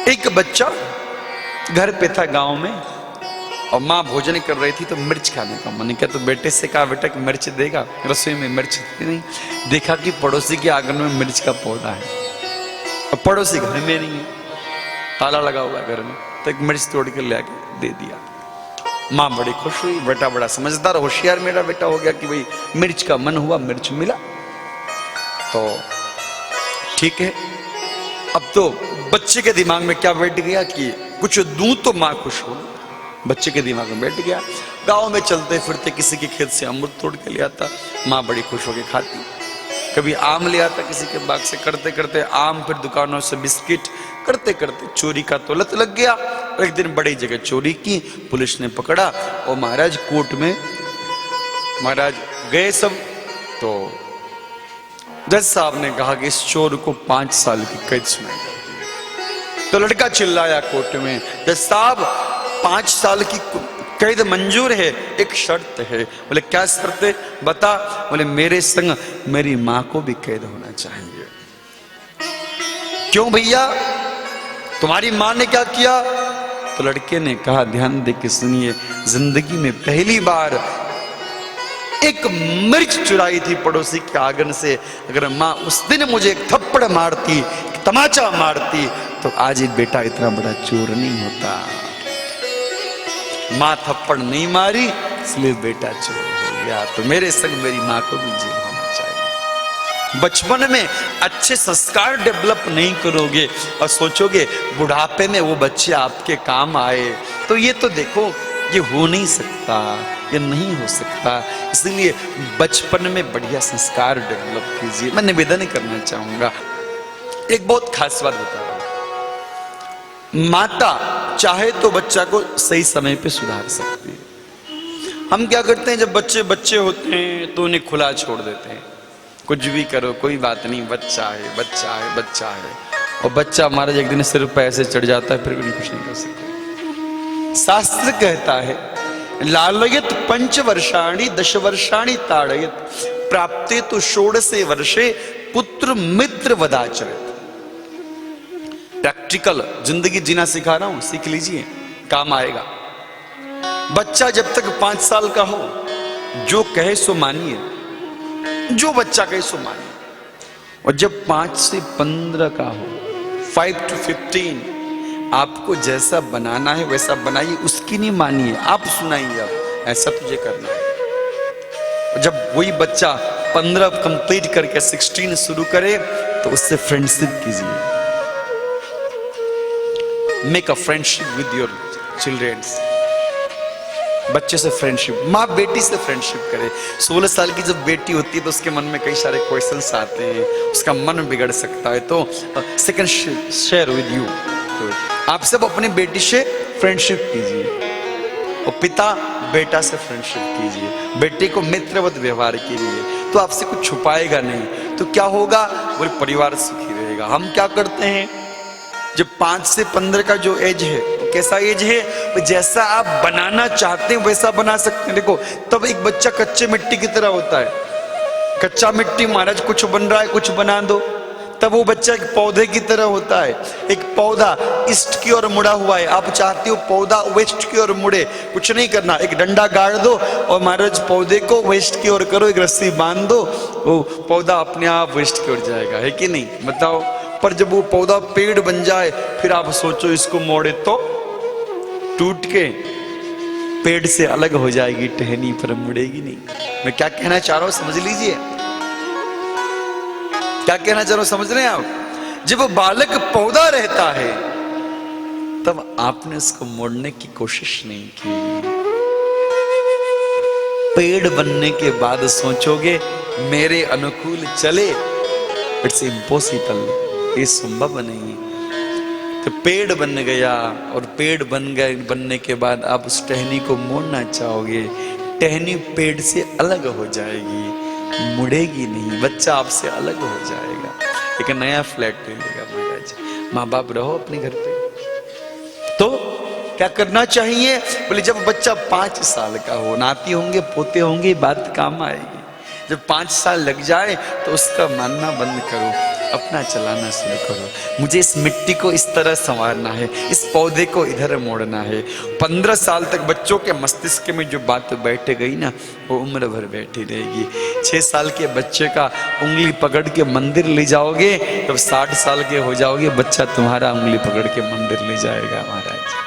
एक बच्चा घर पे था गांव में और माँ भोजन कर रही थी तो मिर्च खाने का मन किया, तो बेटे से कहा बेटा कि मिर्च देगा, रसोई में मिर्च थी नहीं। देखा कि पड़ोसी के आंगन में मिर्च का पौधा है और पड़ोसी घर में नहीं है, ताला लगा हुआ घर में, तो एक मिर्च तोड़ के ले आके दे दिया। माँ बड़ी खुश हुई, बेटा बड़ा समझदार होशियार मेरा बेटा हो गया कि भाई मिर्च का मन हुआ, मिर्च मिला तो ठीक है। अब तो बच्चे के दिमाग में क्या बैठ गया कि कुछ दूं तो माँ खुश हो, बच्चे के दिमाग में बैठ गया। गांव में चलते फिरते किसी के खेत से अमरूद तोड़ के ले आता, माँ बड़ी खुश होकर खाती। कभी आम ले आता किसी के बाग से, करते करते आम, फिर दुकानों से बिस्किट, करते करते चोरी का तो लत लग गया। एक दिन बड़ी जगह चोरी की, पुलिस ने पकड़ा और महाराज कोर्ट में महाराज गए सब, तो जज साहब ने कहा कि इस चोर को 5 साल की कैद सुनाई जाती है। तो लड़का चिल्लाया कोर्ट में, जज साहब 5 साल की कैद मंजूर है, एक शर्त है। बोले क्या शर्त है, बता। बोले मेरे संग मेरी मां को भी कैद होना चाहिए। क्यों भैया, तुम्हारी मां ने क्या किया? तो लड़के ने कहा ध्यान दे के सुनिए, जिंदगी में पहली बार एक मिर्च चुराई थी पड़ोसी के आंगन से। अगर मां उस दिन मुझे एक थप्पड़ मारती, तमाचा मारती, तो आज ये बेटा इतना बड़ा चोर नहीं होता। मां थप्पड़ नहीं मारी इसलिए बेटा चोर हो गया। तो मेरे संग मेरी मां को भी जेल होना चाहिए। बचपन में अच्छे संस्कार डेवलप नहीं करोगे और सोचोगे बुढ़ापे में वो बच्चे आपके काम आए, तो ये तो देखो ये हो नहीं सकता, ये नहीं हो सकता। इसलिए बचपन में बढ़िया संस्कार डेवलप कीजिए। मैं निवेदन करना चाहूंगा, एक बहुत खास बात बता रहा हूं। माता चाहे तो बच्चा को सही समय पे सुधार सकती है। हम क्या करते हैं, जब बच्चे बच्चे होते हैं तो उन्हें खुला छोड़ देते हैं, कुछ भी करो कोई बात नहीं, बच्चा है बच्चा है बच्चा है। और बच्चा हमारा एक दिन सिर पर ऐसे चढ़ जाता है, फिर भी कुछ नहीं कर सकते। शास्त्र कहता है लालयत 5 वर्षाणि 10 वर्षाणि ताड़यत प्राप्ते तो 16 वर्षे पुत्र मित्र वदाचरित। प्रैक्टिकल जिंदगी जीना सिखा रहा हूं, सीख लीजिए, काम आएगा। बच्चा जब तक 5 साल का हो, जो कहे सो मानिए, जो बच्चा कहे सो मानिए। और जब 5 से 15 का हो, 5 to 15, आपको जैसा बनाना है वैसा बनाइए, उसकी नहीं मानिए, आप सुनाइए अब ऐसा तुझे करना है। जब वही बच्चा 15 कंप्लीट करके 16 शुरू करे तो उससे फ्रेंडशिप कीजिए। Make a friendship with your childrens. बच्चे से फ्रेंडशिप, माँ बेटी से फ्रेंडशिप करे। 16 साल की जब बेटी होती है तो उसके मन में कई सारे क्वेश्चंस आते हैं, उसका मन बिगड़ सकता है। तो सेकंड शेयर विद यू, तो आप सब अपनी बेटी से फ्रेंडशिप कीजिए और पिता बेटा से फ्रेंडशिप कीजिए। बेटे को मित्रवत व्यवहार कीजिए, तो आपसे कुछ छुपाएगा नहीं। तो क्या होगा, पूरे परिवार सुखी रहेगा। हम क्या करते हैं, जब 5 से 15 का जो एज है, कैसा एज है, जैसा आप बनाना चाहते हैं वैसा बना सकते हैं। देखो तब एक बच्चा कच्चे मिट्टी की तरह होता है। कच्चा मिट्टी, महाराज कुछ बन रहा है कुछ बना दो, तब वो बच्चा एक पौधे की तरह होता है। एक पौधा ईस्ट की ओर मुड़ा हुआ है, आप चाहते हो पौधा वेस्ट की ओर मुड़े, कुछ नहीं करना, एक डंडा गाड़ दो और महाराज पौधे को वेस्ट की ओर करो, एक रस्सी बांध दो, वो पौधा अपने आप वेस्ट की ओर जाएगा, है कि नहीं, बताओ। पर जब वो पौधा पेड़ बन जाए, फिर आप सोचो इसको मोड़े तो टूट के पेड़ से अलग हो जाएगी टहनी, पर मुड़ेगी नहीं। मैं क्या कहना चाह रहा हूं समझ लीजिए, क्या कहना चाह रहा हूं समझ रहे हैं आप। जब वो बालक पौधा रहता है तब आपने उसको मोड़ने की कोशिश नहीं की। पेड़ बनने के बाद सोचोगे मेरे अनुकूल चले, इट्स इम्पॉसिबल, ये संभव नहीं। तो पेड़ बन गया और पेड़ बनने के बाद आप उस टहनी को मोड़ना चाहोगे, टहनी पेड़ से अलग हो जाएगी, मुड़ेगी नहीं, बच्चा आपसे अलग हो जाएगा, एक नया फ्लैट ले लेगा। महाराज माँ बाप रहो अपने घर पे। तो क्या करना चाहिए, बोले जब बच्चा 5 साल का हो, नाती होंगे पोते होंगे, बात काम आएगी। जब 5 साल लग जाए तो उसका मानना बंद करो। अपना चलाना शुरू करो। मुझे इस मिट्टी को इस तरह संवारना है, इस पौधे को इधर मोड़ना है। 15 साल तक बच्चों के मस्तिष्क में जो बात बैठ गई ना, वो उम्र भर बैठी रहेगी। 6 साल के बच्चे का उंगली पकड़ के मंदिर ले जाओगे, तब 60 साल के हो जाओगे, बच्चा तुम्हारा उंगली पकड़ के मंदिर ले जाएगा महाराज।